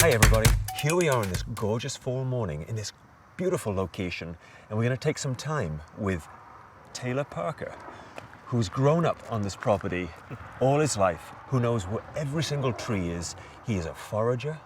Hi everybody, here we are on this gorgeous fall morning in this beautiful location, and we're going to take some time with Taylor Parker, who's grown up on this property all his life, who knows where every single tree is. He is a forager,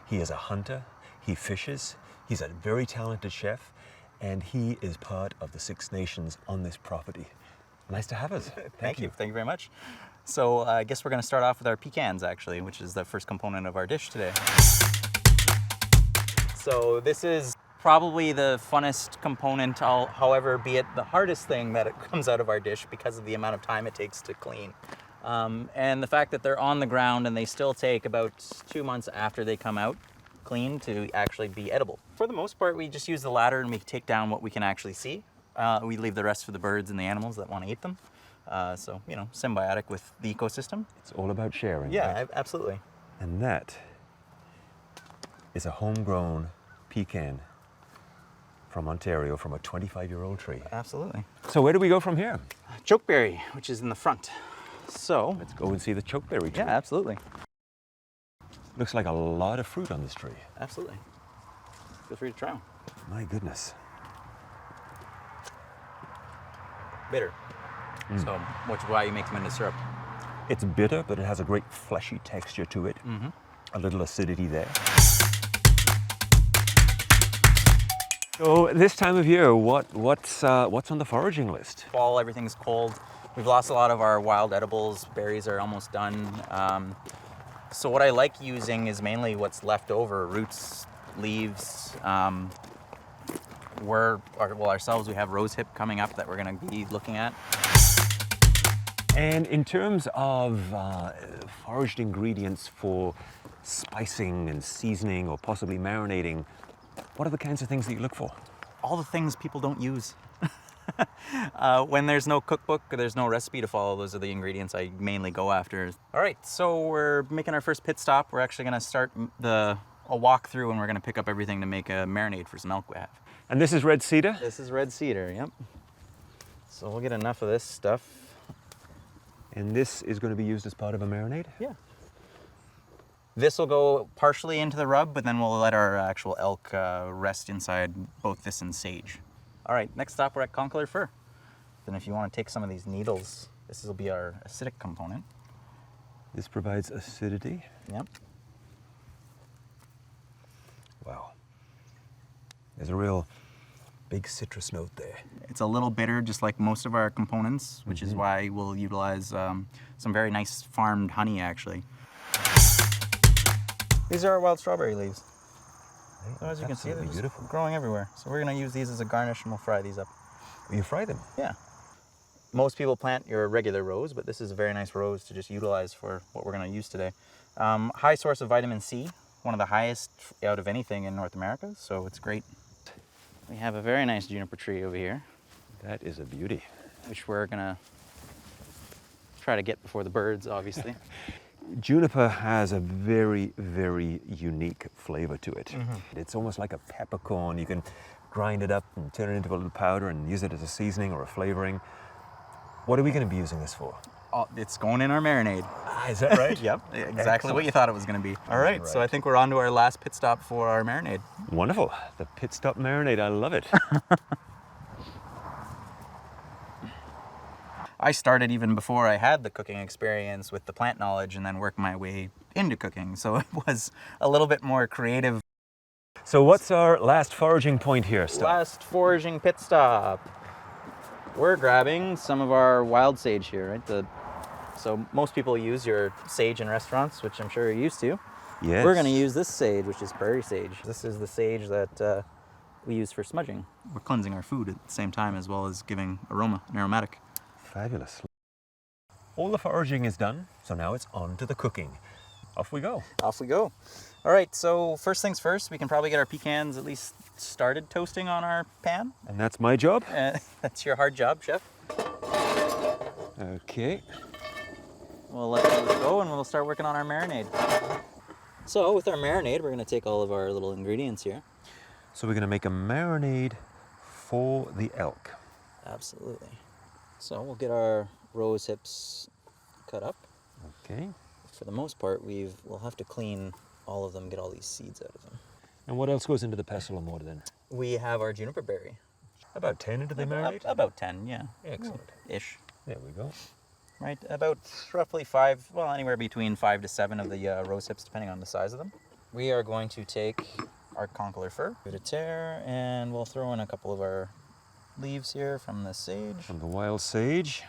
he is a hunter, he fishes, he's a very talented chef, and he is part of the Six Nations on this property. Nice to have us. Thank you very much. So I guess we're going to start off with our pecans actually, which is the first component of our dish today. So this is probably the funnest component, however, be it the hardest thing that it comes out of our dish because of the amount of time it takes to clean. And the fact that they're on the ground and they still take about 2 months after they come out clean to actually be edible. For the most part, we just use the ladder and we take down what we can actually see. We leave the rest for the birds and the animals that want to eat them. So, you know, symbiotic with the ecosystem. It's all about sharing. Yeah, right? absolutely. And that is a homegrown pecan from Ontario, from a 25-year-old tree. Absolutely. So where do we go from here? Chokeberry, which is in the front. So Let's go and see the chokeberry tree. yeah, absolutely. Looks like a lot of fruit on this tree. Absolutely. Feel free to try them. My goodness. Bitter. So, which is why you make them into syrup. It's bitter, but it has a great fleshy texture to it. A little acidity there. So this time of year, what's on the foraging list? Fall, everything's cold. We've lost a lot of our wild edibles. Berries are almost done. So what I like using is mainly what's left over, roots, leaves. Ourselves, we have rosehip coming up that we're going to be looking at. And in terms of foraged ingredients for spicing and seasoning or possibly marinating, what are the kinds of things that you look for? All the things people don't use. When there's no cookbook or there's no recipe to follow, those are the ingredients I mainly go after. All right, so we're making our first pit stop. We're actually going to start a walk through, and we're going to pick up everything to make a marinade for some elk we have. And this is red cedar? This is red cedar, yep. So we'll get enough of this stuff. And this is going to be used as part of a marinade? Yeah. This will go partially into the rub, but then we'll let our actual elk rest inside both this and sage. All right, next stop, we're at Concord Fur. Then if you want to take some of these needles, this will be our acidic component. This provides acidity. Yep. Wow. There's a real big citrus note there. It's a little bitter, just like most of our components, which is why we'll utilize some very nice farmed honey, actually. These are our wild strawberry leaves. So as you can see, they're beautiful, growing everywhere. So we're going to use these as a garnish, and we'll fry these up. You fry them? Yeah. Most people plant your regular rose, but this is a very nice rose to just utilize for what we're going to use today. High source of vitamin C, one of the highest out of anything in North America, so it's great. We have a very nice juniper tree over here. That is a beauty. Which we're going to try to get before the birds, obviously. Juniper has a very, very unique flavor to it. It's almost like a peppercorn. You can grind it up and turn it into a little powder and use it as a seasoning or a flavoring. What are we going to be using this for? Oh, it's going in our marinade. Is that right? Yep, exactly what you thought it was going to be. All right, so I think we're on to our last pit stop for our marinade. Wonderful. The pit stop marinade. I love it. I started even before I had the cooking experience with the plant knowledge and then worked my way into cooking. So it was a little bit more creative. So what's our last foraging point here, Stop? Last foraging pit stop. We're grabbing some of our wild sage here, right? So most people use your sage in restaurants, which I'm sure you're used to. Yes. We're going to use this sage, which is prairie sage. This is the sage that we use for smudging. We're cleansing our food at the same time as well as giving aroma and aromatic. Fabulous. All the foraging is done, so now it's on to the cooking. Off we go. Off we go. All right, so first things first, we can probably get our pecans at least started toasting on our pan. And that's my job? That's your hard job, chef. Okay. We'll let those go and we'll start working on our marinade. So with our marinade, we're going to take all of our little ingredients here. So we're going to make a marinade for the elk. Absolutely. So we'll get our rose hips cut up. Okay. For the most part, we'll have to clean all of them, get all these seeds out of them. And what else goes into the pestle and water then? We have our juniper berry. About 10 into the marinade? About 10, yeah. Excellent. Ish. There we go. Right, about roughly 5, well, anywhere between 5 to 7 of the rose hips, depending on the size of them. We are going to take our Concord Fur, give it a tear, and we'll throw in a couple of our leaves here from the sage. From the wild sage.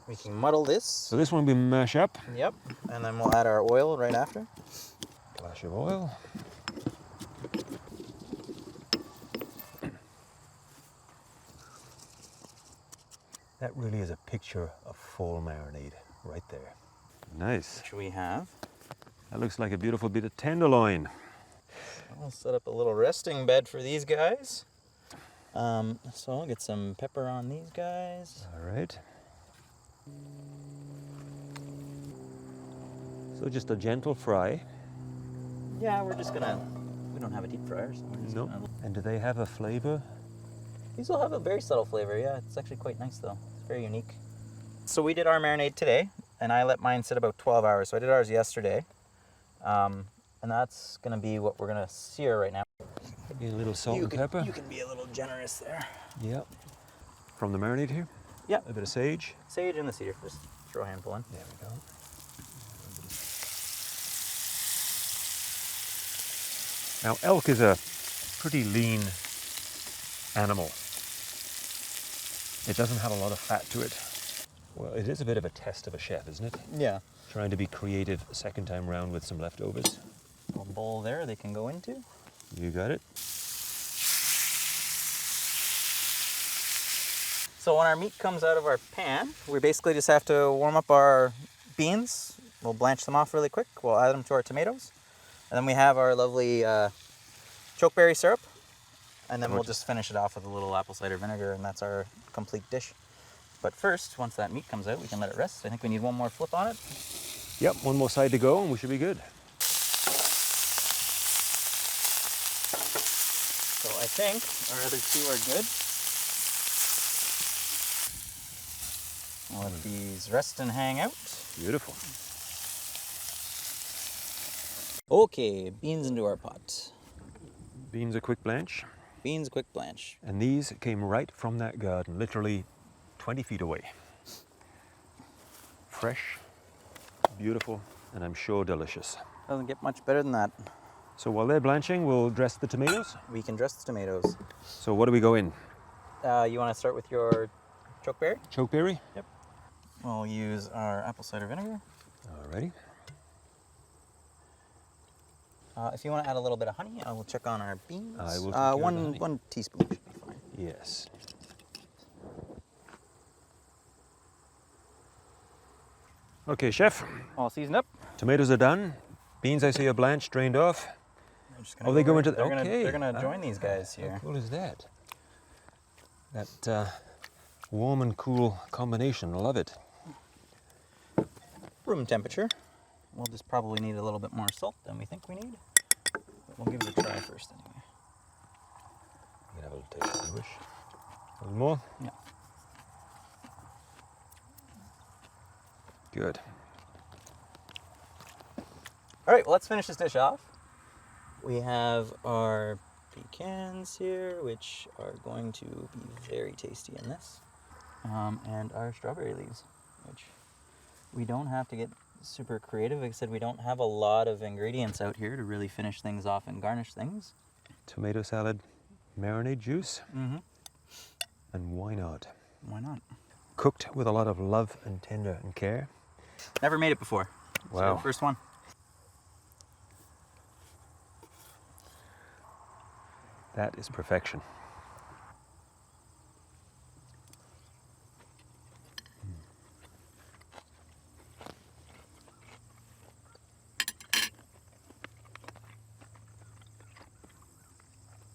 We can muddle this. So this one we mash up. Yep, and then we'll add our oil right after. Flash of oil. That really is a picture of fall marinade right there. Nice. Which we have. That looks like a beautiful bit of tenderloin. I'll set up a little resting bed for these guys. So I'll get some pepper on these guys. All right. So just a gentle fry. Yeah, we're just gonna, we don't have a deep fryer, so we're just Nope. gonna... And do they have a flavor? These will have a very subtle flavor, yeah. It's actually quite nice though. It's very unique. So we did our marinade today, and I let mine sit about 12 hours. So I did ours yesterday. And that's gonna be what we're gonna sear right now. Maybe a little salt and pepper. You can be a little generous there. Yep. From the marinade here? Yeah. A bit of sage. Sage and the cedar. Just throw a handful in. There we go. Now, elk is a pretty lean animal. It doesn't have a lot of fat to it. Well, it is a bit of a test of a chef, isn't it? Yeah. Trying to be creative second time round with some leftovers. A bowl there they can go into. You got it. So when our meat comes out of our pan, we basically just have to warm up our beans. We'll blanch them off really quick. We'll add them to our tomatoes. And then we have our lovely chokeberry syrup. And then we'll just finish it off with a little apple cider vinegar, and that's our complete dish. But first, once that meat comes out, we can let it rest. I think we need one more flip on it. Yep, one more side to go and we should be good. So I think our other two are good. I'll let these rest and hang out. Beautiful. Okay, beans into our pot. Beans a quick blanch. Beans, quick blanch. And these came right from that garden, literally 20 feet away. Fresh, beautiful, and I'm sure delicious. Doesn't get much better than that. So while they're blanching, we'll dress the tomatoes. We can dress the tomatoes. So what do we go in? You want to start with your chokeberry? Chokeberry? Yep. We'll use our apple cider vinegar. Alrighty. If you want to add a little bit of honey, I will check on our beans. I will take care of the honey. One teaspoon should be fine. Yes. Okay, chef. All seasoned up. Tomatoes are done. Beans I see are blanched, drained off. Oh, they go into the... Okay. They're gonna join these guys here. How cool is that? That warm and cool combination. I love it. Room temperature. We'll just probably need a little bit more salt than we think we need. But we'll give it a try first anyway. You can have a little taste if you wish. A little more? Yeah. Good. All right, well, let's finish this dish off. We have our pecans here, which are going to be very tasty in this. And our strawberry leaves, which we don't have to get super creative. Like I said, we don't have a lot of ingredients out here to really finish things off and garnish things. Tomato salad, marinade juice. Mm-hmm. And why not? Why not? Cooked with a lot of love and tender and care. Never made it before. Wow. So first one. That is perfection.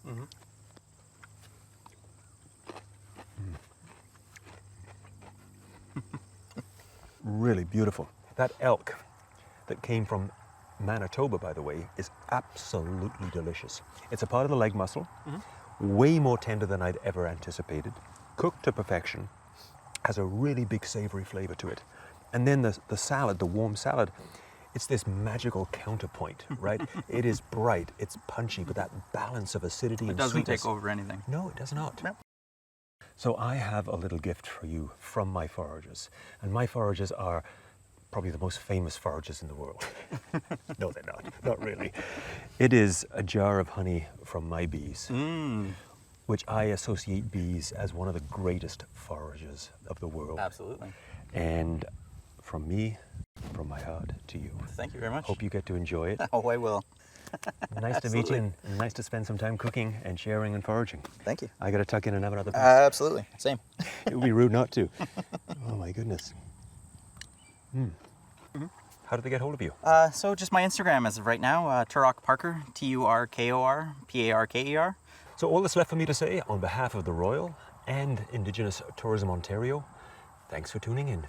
Mm-hmm. Really beautiful. That elk that came from Manitoba, by the way, is absolutely delicious. It's a part of the leg muscle, way more tender than I'd ever anticipated, cooked to perfection, has a really big savory flavor to it. And then the salad, the warm salad, it's this magical counterpoint, right? It is bright, it's punchy, but that balance of acidity and It doesn't sweetness. take over anything. No, it does not. No. So I have a little gift for you from my forages. And my forages are probably the most famous forages in the world. No, they're not really. It is a jar of honey from my bees, which I associate bees as one of the greatest forages of the world. Absolutely. And from me, from my heart to you. Thank you very much. Hope you get to enjoy it. Oh, I will. Nice to meet you, and nice to spend some time cooking and sharing and foraging. Thank you. I got to tuck in and have another piece. Absolutely. Same. It would be rude not to. Oh my goodness. How did they get hold of you? So just my Instagram as of right now, Turok Parker, Turkor Parker. So all that's left for me to say, on behalf of the Royal and Indigenous Tourism Ontario, thanks for tuning in.